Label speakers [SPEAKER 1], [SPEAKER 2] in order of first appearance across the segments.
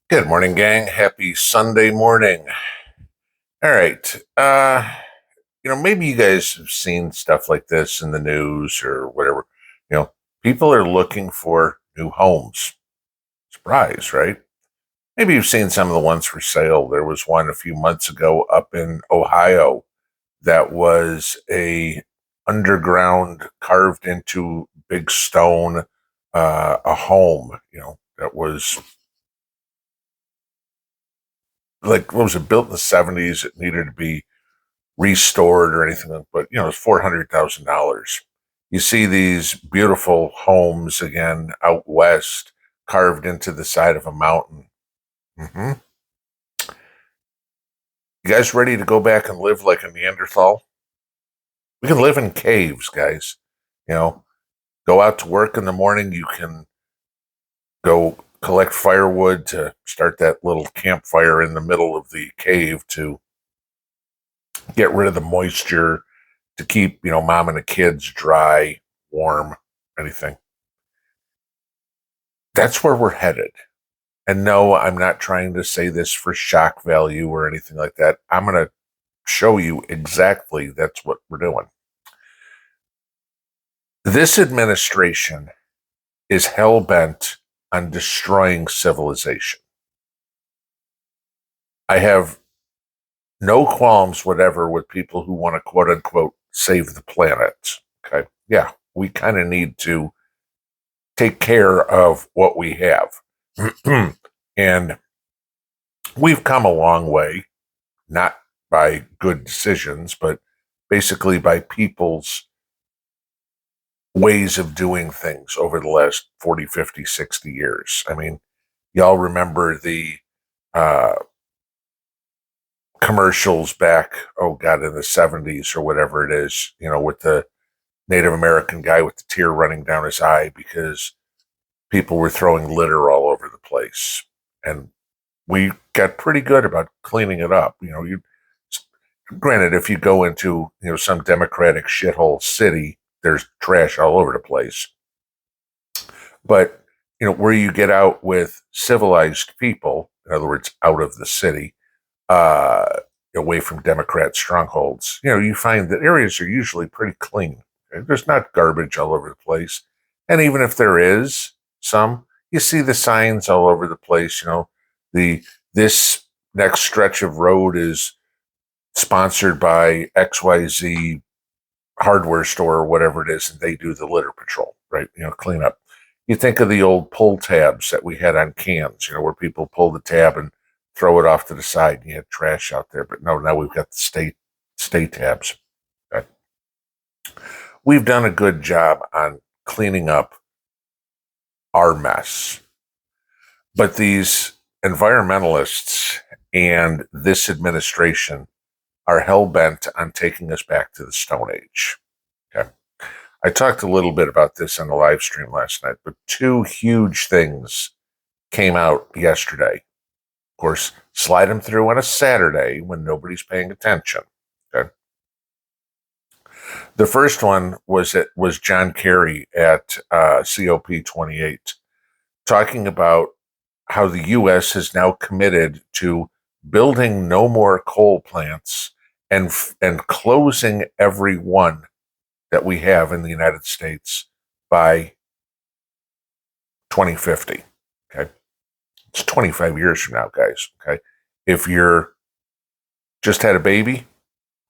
[SPEAKER 1] Good morning, gang. Happy Sunday morning. All right. Maybe you guys have seen stuff like this in the news or whatever. People are looking for new homes. Surprise, right? Maybe you've seen some of the ones for sale. There was one a few months ago up in Ohio that was a underground carved into big stone a home, that was like what was it built in the 70s. It needed to be restored or anything, but it's $400,000. You see these beautiful homes again out west, carved into the side of a mountain. hmm You guys ready to go back and live like a Neanderthal? We can live in caves, guys. You know, go out to work in the morning. You can go collect firewood to start that little campfire in the middle of the cave to get rid of the moisture, to keep, mom and the kids dry, warm, anything. That's where we're headed. And no, I'm not trying to say this for shock value or anything like that. I'm going to show you exactly that's what we're doing. This administration is hell bent on destroying civilization. I have no qualms whatever with people who want to quote unquote save the planet. Okay. Yeah, we kind of need to take care of what we have. And we've come a long way, not by good decisions, but basically by people's ways of doing things over the last 40, 50, 60 years. I mean, y'all remember the uh, commercials back, oh God, in the 70s or whatever it is, with the Native American guy with the tear running down his eye because people were throwing litter all over the place. And we got pretty good about cleaning it up. Granted, if you go into some Democratic shithole city, there's trash all over the place. But where you get out with civilized people, in other words, out of the city, uh, away from Democrat strongholds, you find that areas are usually pretty clean. Okay? There's not garbage all over the place, and even if there is some, you see the signs all over the place. The this next stretch of road is sponsored by XYZ hardware store or whatever it is, and they do the litter patrol, right? Clean up. You think of the old pull tabs that we had on cans, where people pull the tab and throw it off to the side and you had trash out there. But no, now we've got the state tabs. Okay. We've done a good job on cleaning up our mess. But these environmentalists and this administration are hell bent on taking us back to the Stone Age. Okay. I talked a little bit about this on the live stream last night, but two huge things came out yesterday. Of course, slide them through on a Saturday when nobody's paying attention. Okay. The first one was John Kerry at COP28 talking about how the U.S. has now committed to building no more coal plants and closing every one that we have in the United States by 2050. Okay. It's 25 years from now, guys. Okay. If you're just had a baby,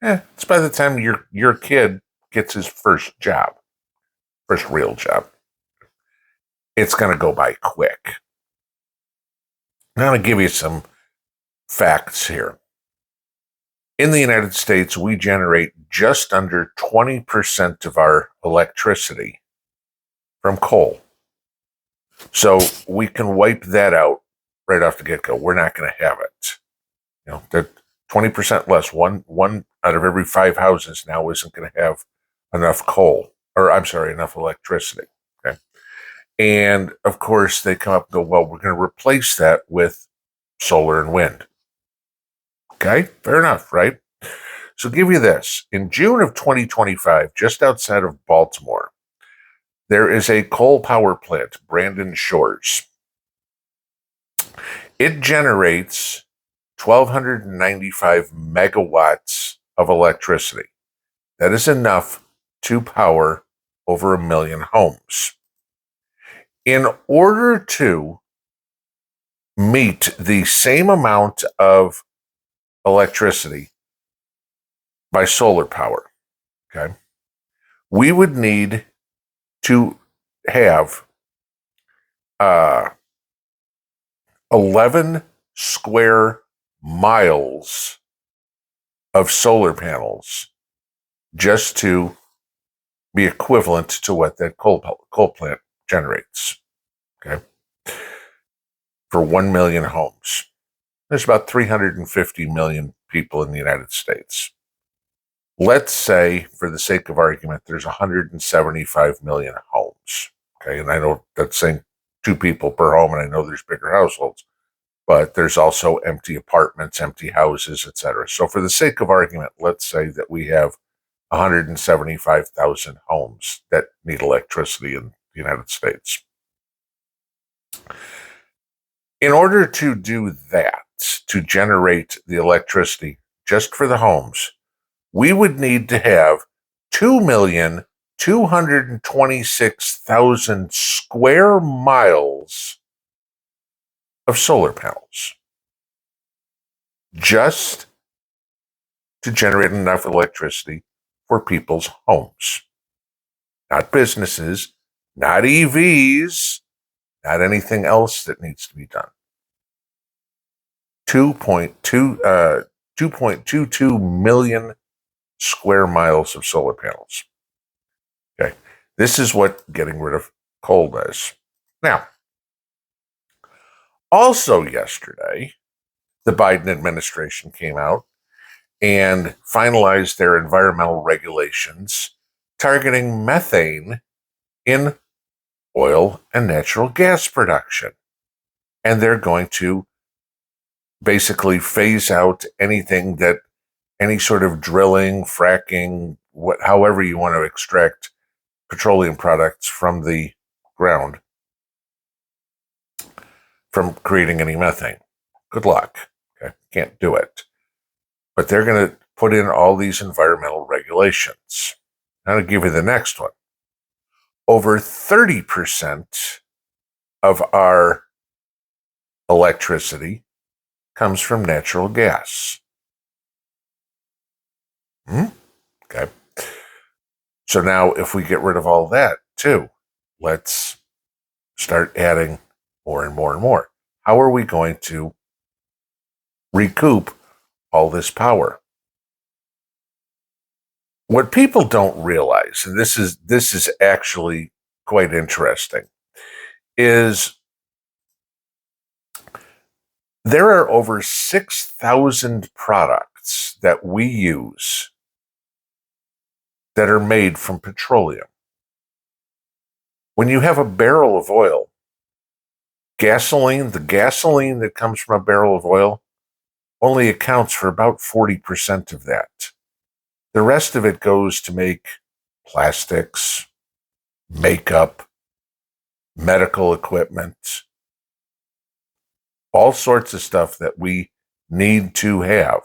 [SPEAKER 1] it's by the time your kid gets his first job, first real job. It's going to go by quick. I'm going to give you some facts here. In the United States, we generate just under 20% of our electricity from coal. So we can wipe that out right off the get-go. We're not going to have it. That 20% less. One out of every 5 houses now isn't going to have enough coal, or I'm sorry, enough electricity. Okay. And of course, they come up and go, well, we're going to replace that with solar and wind. Okay, fair enough, right? So give you this. In June of 2025, just outside of Baltimore, there is a coal power plant, Brandon Shores. It generates 1,295 megawatts of electricity. That is enough to power over 1 million homes. In order to meet the same amount of electricity by solar power, okay, we would need to have 11 square miles of solar panels just to be equivalent to what that coal plant generates, okay, for 1 million homes. There's about 350 million people in the United States. Let's say, for the sake of argument, there's 175 million homes, okay, and I know that's saying 2 people per home, and I know there's bigger households, but there's also empty apartments, empty houses, etc. So for the sake of argument, let's say that we have 175,000 homes that need electricity in the United States. In order to do that, to generate the electricity just for the homes, we would need to have 2,226,000 square miles of solar panels just to generate enough electricity for people's homes. Not businesses, not EVs, not anything else that needs to be done. 2.22 million square miles of solar panels. Okay, this is what getting rid of coal does. Now, also yesterday, the Biden administration came out and finalized their environmental regulations targeting methane in oil and natural gas production. And they're going to basically phase out anything that any sort of drilling, fracking, however you want to extract petroleum products from the ground from creating any methane. Good luck. Okay, can't do it. But they're going to put in all these environmental regulations. Now to give you the next one. Over 30% of our electricity comes from natural gas. Okay. So now if we get rid of all that too, let's start adding more and more and more. How are we going to recoup all this power? What people don't realize, and this is actually quite interesting, is there are over 6,000 products that we use that are made from petroleum. When you have a barrel of oil, the gasoline that comes from a barrel of oil only accounts for about 40% of that. The rest of it goes to make plastics, makeup, medical equipment, all sorts of stuff that we need to have.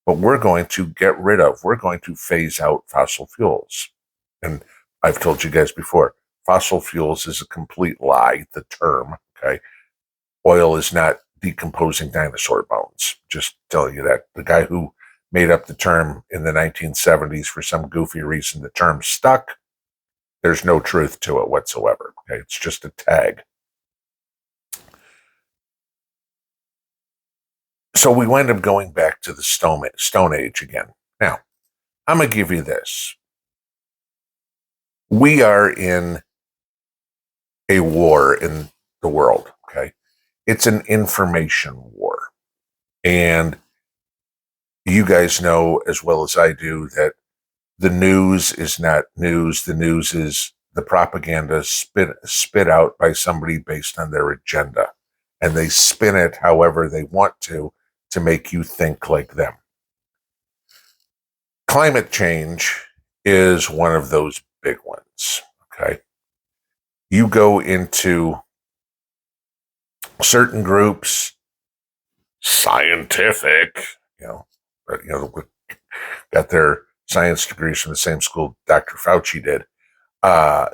[SPEAKER 1] But we're going to get rid of, we're going to phase out fossil fuels. And I've told you guys before, fossil fuels is a complete lie, the term, okay? Oil is not decomposing dinosaur bones. Just telling you that. The guy who made up the term in the 1970s, for some goofy reason, the term stuck. There's no truth to it whatsoever. Okay? It's just a tag. So we wind up going back to the Stone Age again. Now, I'm going to give you this. We are in a war in the world, okay? It's an information war. And you guys know as well as I do that the news is not news. The news is the propaganda spit out by somebody based on their agenda. And they spin it however they want to make you think like them. Climate change is one of those big ones, okay? You go into certain groups, scientific, got their science degrees from the same school Dr. Fauci did,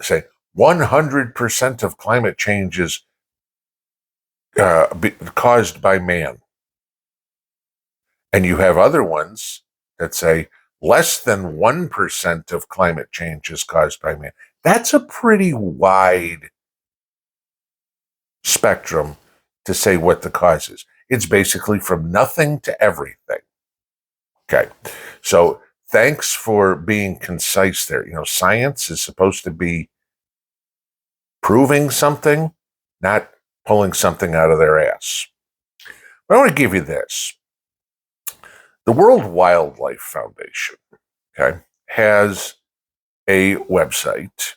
[SPEAKER 1] say 100% of climate change is caused by man. And you have other ones that say less than 1% of climate change is caused by man. That's a pretty wide spectrum to say what the cause is. It's basically from nothing to everything. Okay. So thanks for being concise there. Science is supposed to be proving something, not pulling something out of their ass. But I want to give you this. The World Wildlife Foundation, okay, has a website,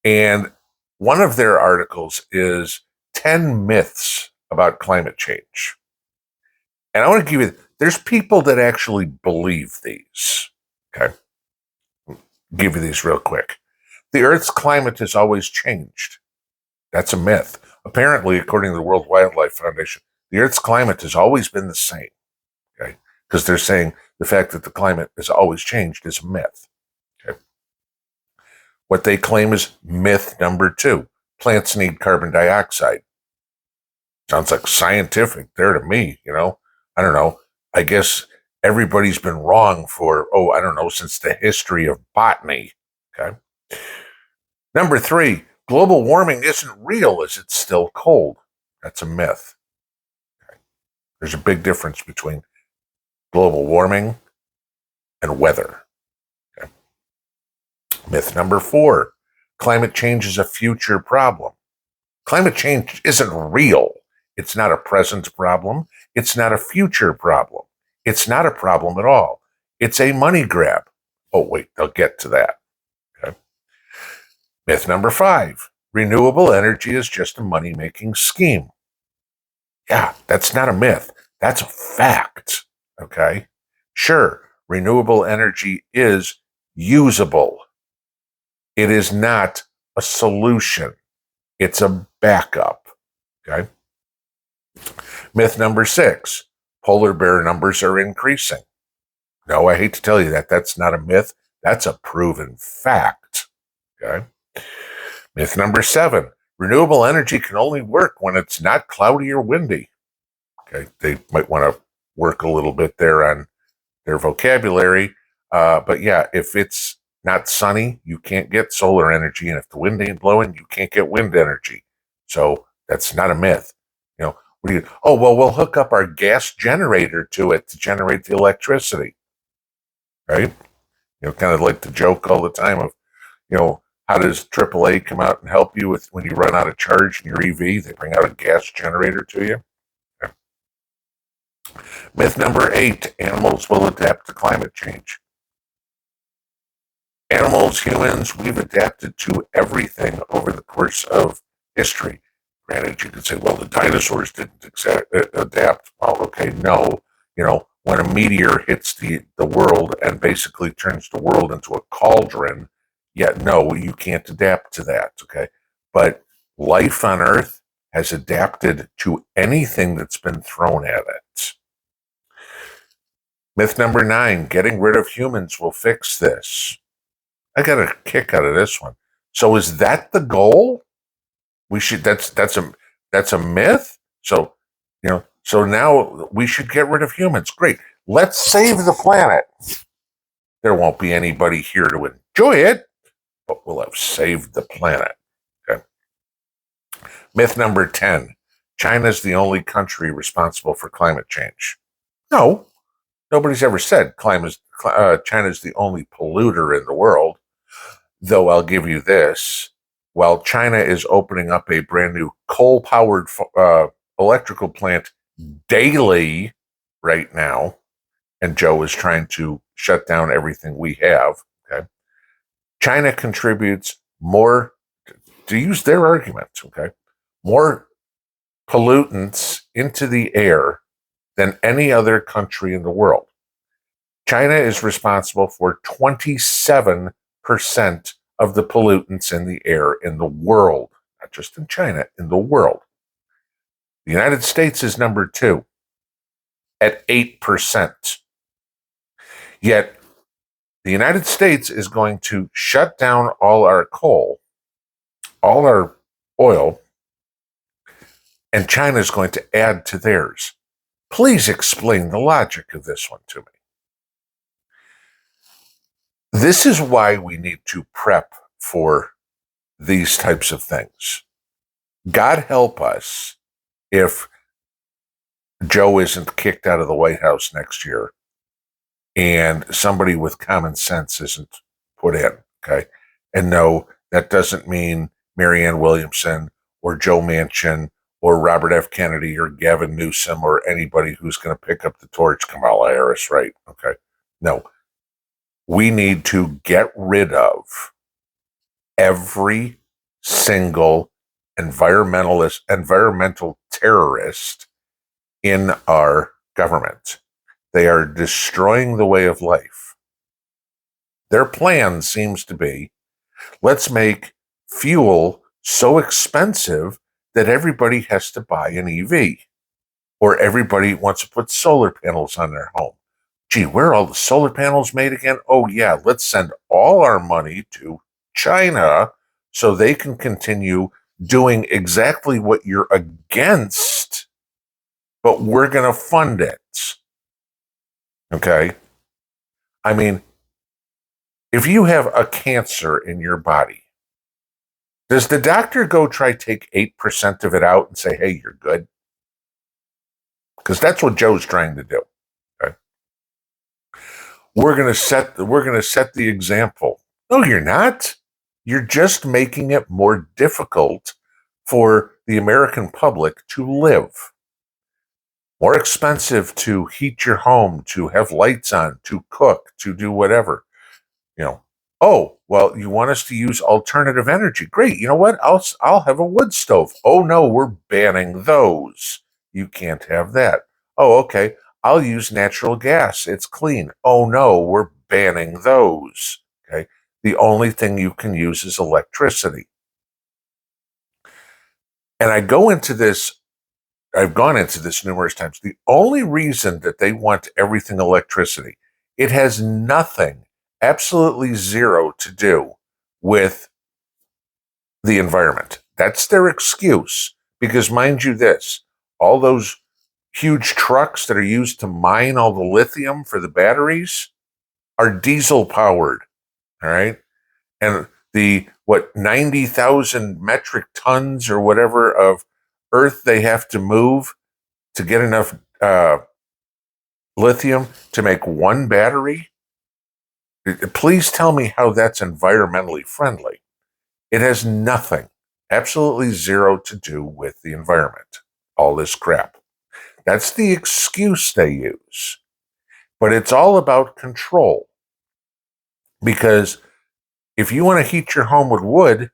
[SPEAKER 1] and one of their articles is 10 myths about climate change. And I want to give you, there's people that actually believe these. Okay. Give you these real quick. The Earth's climate has always changed. That's a myth. Apparently, according to the World Wildlife Foundation, the Earth's climate has always been the same. Okay. Because they're saying the fact that the climate has always changed is a myth. Okay. What they claim is myth number 2. Plants need carbon dioxide. Sounds like scientific there to me, I don't know. I guess everybody's been wrong for, since the history of botany. Okay. Number 3, global warming isn't real as it's still cold. That's a myth. Okay. There's a big difference between global warming and weather. Okay. Myth number 4, climate change is a future problem. Climate change isn't real. It's not a present problem. It's not a future problem. It's not a problem at all. It's a money grab. Oh, wait, they'll get to that. Okay. Myth number 5, renewable energy is just a money-making scheme. Yeah, that's not a myth. That's a fact. Okay. Sure, renewable energy is usable. It is not a solution. It's a backup. Okay. Myth number 6, polar bear numbers are increasing. No, I hate to tell you that. That's not a myth. That's a proven fact. Okay. Myth number 7, renewable energy can only work when it's not cloudy or windy. Okay. They might want to work a little bit there on their vocabulary. But yeah, if it's not sunny, you can't get solar energy. And if the wind ain't blowing, you can't get wind energy. So that's not a myth. We'll hook up our gas generator to it to generate the electricity. Right? Kind of like the joke all the time of, how does AAA come out and help you with when you run out of charge in your EV? They bring out a gas generator to you. Okay. Myth number 8, animals will adapt to climate change. Animals, humans, we've adapted to everything over the course of history. Granted, you could say, well, the dinosaurs didn't adapt. Well, okay, no. When a meteor hits the world and basically turns the world into a cauldron, yet no, you can't adapt to that, okay? But life on Earth has adapted to anything that's been thrown at it. Myth number 9, getting rid of humans will fix this. I got a kick out of this one. So is that the goal? That's a myth. So now we should get rid of humans. Great. Let's save the planet. There won't be anybody here to enjoy it, but we'll have saved the planet. Okay. Myth number 10, China's the only country responsible for climate change. No, nobody's ever said China's the only polluter in the world. Though I'll give you this. While China is opening up a brand new coal-powered electrical plant daily right now, and Joe is trying to shut down everything we have, okay? China contributes more, to use their argument, okay, more pollutants into the air than any other country in the world. China is responsible for 27% of the pollutants in the air in the world, not just in China, in the world. The United States is number 2 at 8%. Yet the United States is going to shut down all our coal, all our oil, and China is going to add to theirs. Please explain the logic of this one to me. This is why we need to prep for these types of things. God help us if Joe isn't kicked out of the White House next year and somebody with common sense isn't put in, okay? And no, that doesn't mean Marianne Williamson or Joe Manchin or Robert F. Kennedy or Gavin Newsom or anybody who's going to pick up the torch, Kamala Harris, right? Okay. No. We need to get rid of every single environmental terrorist in our government. They are destroying the way of life. Their plan seems to be, let's make fuel so expensive that everybody has to buy an EV, or everybody wants to put solar panels on their home. Gee, where are all the solar panels made again? Oh yeah, let's send all our money to China so they can continue doing exactly what you're against, but we're going to fund it. Okay? I mean, if you have a cancer in your body, does the doctor go try to take 8% of it out and say, hey, you're good? Because that's what Joe's trying to do. Okay? We're going to set the example. No, you're not. You're just making it more difficult for the American public to live. More expensive to heat your home, to have lights on, to cook, to do whatever. You know, oh, well, you want us to use alternative energy. Great. You know what? I'll have a wood stove. Oh no, we're banning those. You can't have that. Oh, okay. I'll use natural gas. It's clean. Oh no, we're banning those. Okay. The only thing you can use is electricity. And I've gone into this numerous times. The only reason that they want everything electricity, it has nothing, absolutely zero to do with the environment. That's their excuse. Because mind you this, all those huge trucks that are used to mine all the lithium for the batteries are diesel powered. All right. And the 90,000 metric tons or whatever of earth they have to move to get enough lithium to make one battery. Please tell me how that's environmentally friendly. It has nothing, absolutely zero to do with the environment. All this crap. That's the excuse they use. But it's all about control. Because if you want to heat your home with wood,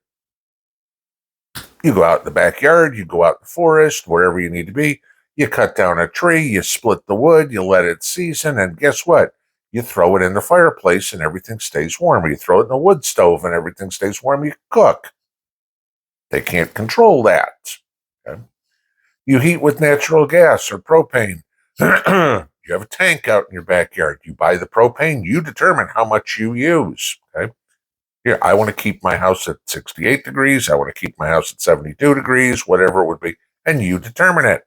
[SPEAKER 1] you go out in the backyard, you go out in the forest, wherever you need to be, you cut down a tree, you split the wood, you let it season, and guess what? You throw it in the fireplace and everything stays warm. Or you throw it in the wood stove and everything stays warm, you cook. They can't control that. Okay? You heat with natural gas or propane. You have a tank out in your backyard. You buy the propane, you determine how much you use. Okay? Here, I want to keep my house at 68 degrees. I want to keep my house at 72 degrees, whatever it would be. And you determine it.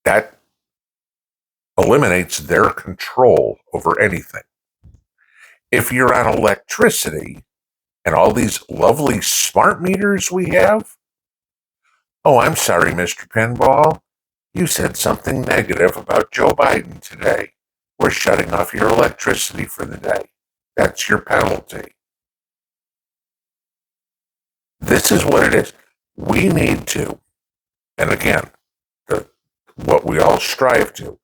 [SPEAKER 1] That eliminates their control over anything. If you're on electricity and all these lovely smart meters we have, oh, I'm sorry, Mr. Pinball. You said something negative about Joe Biden today. We're shutting off your electricity for the day. That's your penalty. This is what it is. We need to, and again, what we all strive to,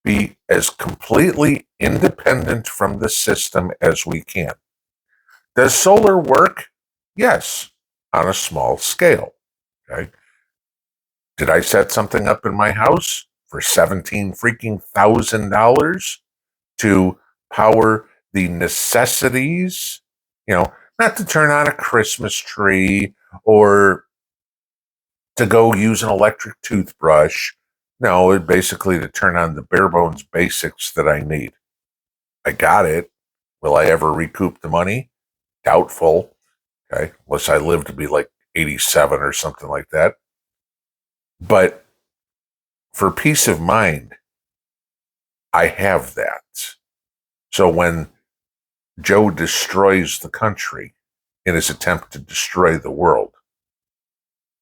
[SPEAKER 1] be as completely independent from the system as we can. Does solar work? Yes, on a small scale. Okay. Did I set something up in my house for $17,000 to power the necessities? You know, not to turn on a Christmas tree or to go use an electric toothbrush. No, it basically to turn on the bare bones basics that I need. I got it. Will I ever recoup the money? Doubtful. Okay. Unless I live to be like 87 or something like that. But for peace of mind, I have that. So when Joe destroys the country in his attempt to destroy the world,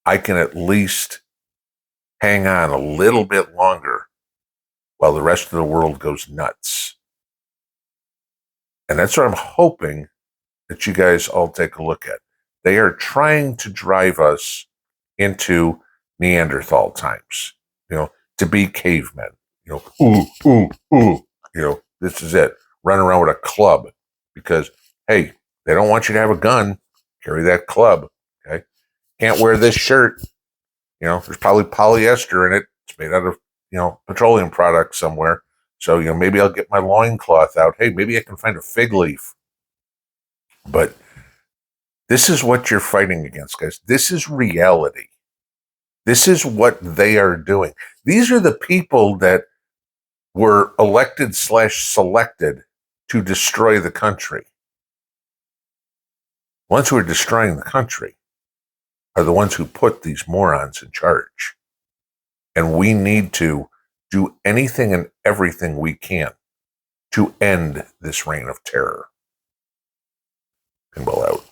[SPEAKER 1] I can at least hang on a little bit longer while the rest of the world goes nuts. And that's what I'm hoping that you guys all take a look at. They are trying to drive us into Neanderthal times, to be cavemen. This is it. Run around with a club because, hey, they don't want you to have a gun. Carry that club. Okay. Can't wear this shirt. There's probably polyester in it. It's made out of, petroleum products somewhere. So, maybe I'll get my loincloth out. Hey, maybe I can find a fig leaf. But this is what you're fighting against, guys. This is reality. This is what they are doing. These are the people that were elected/selected to destroy the country. The ones who are destroying the country are the ones who put these morons in charge. And we need to do anything and everything we can to end this reign of terror. Pinball out.